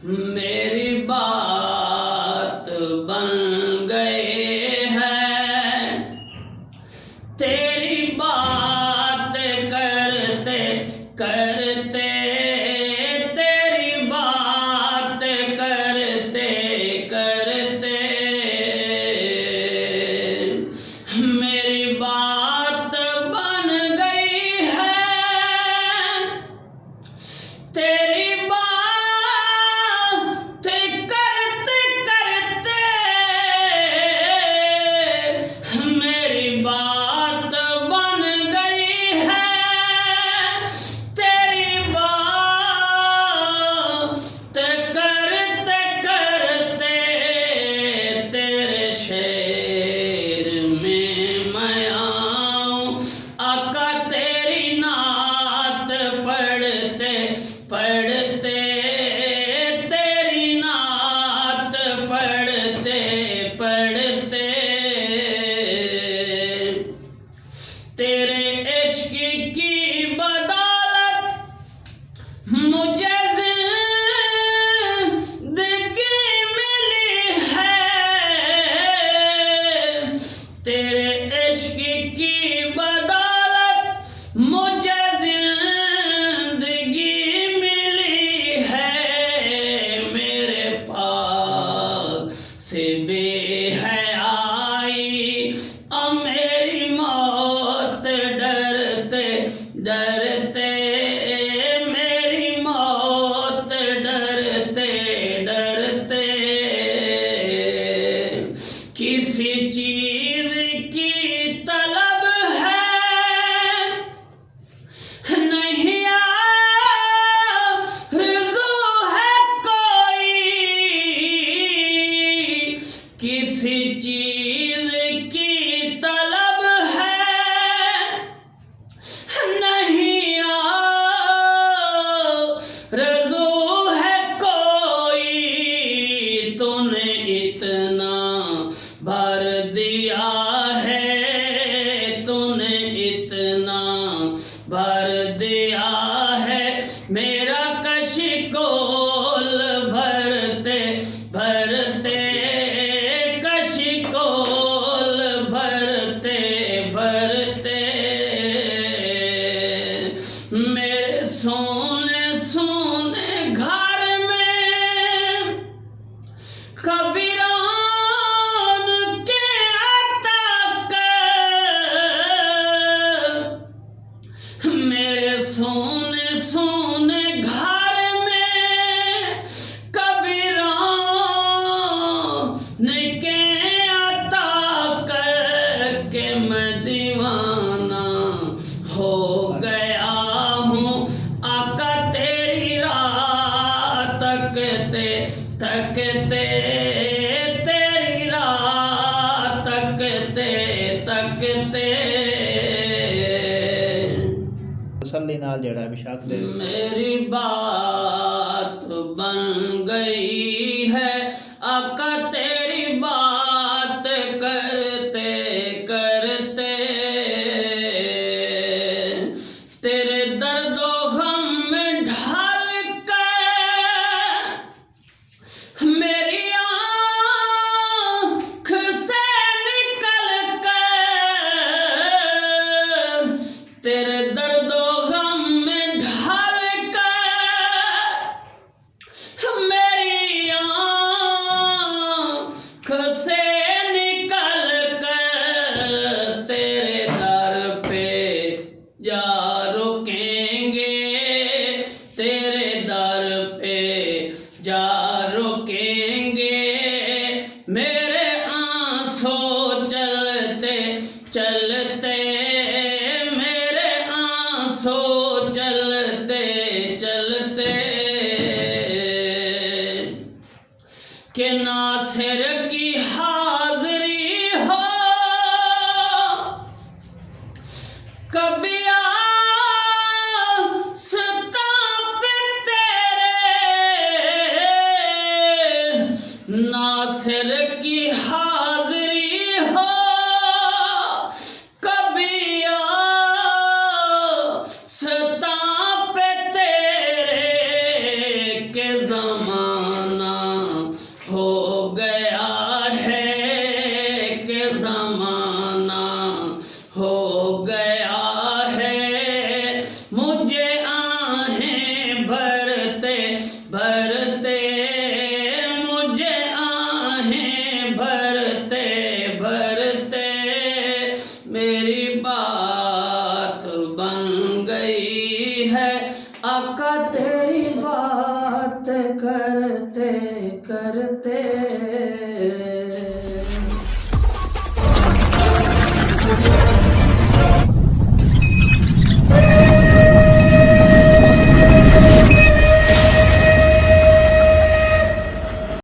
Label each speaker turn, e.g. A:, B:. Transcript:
A: मेरी बात बन गए हैं। तेरी बात करते करते, तेरी बात करते करते मेरी बात बन गई है। तेरी बात करते करते मेरी बात बन गई है। तेरी बात करते करते तेरे शेर में मैं आऊं। आका तेरी नात पढ़ते पढ़ते, तेरी नात पढ़ते पढ़ते तेरे इश्क की बदौलत मुझे जिंदगी मिली है। तेरे इश्क की बदौलत मुझे जिंदगी मिली है। मेरे पास से बेहयाई अब मेरी मौत डरते डरते, मेरी मौत डरते डरते किसी चीज की तलब है नहीं आरज़ू है कोई। किसी चीज की तलब है नहीं आरज़ू है कोई। तूने इतना भर दिया है, तूने इतना भर दिया है। मेरा कशिकोल भरते भरते, कशिकोल भरते भरते मेरे सोने सोने घर में कबीरान के आता कर। मेरे सोने सोने घर में कबीरान के आता कर के मैं दीवाना हो गया हूँ। आका तेरी रात तकते तकते, तेरी रात तकते तकते
B: तसल्ली नाल जेड़ा बेशक दे
A: मेरी बात बन गई है। आका तेरी बात करते करते तेरे दर्दो गम में ढल कर मेरी आँख से निकल कर, तेरे दर्दो गम में ढल कर मेरी आँख से निकल कर तेरे दर पे जा रुकेंगे। तेरे दर पे जा रुकेंगे। मेरे आंसू चलते चलते, मेरे आंसू चलते चलते के नासिर की हाज़री हो कभी आस्था पे तेरे। नासिर की हाज़री हो कभी आस्था पे तेरे के ज़माने करते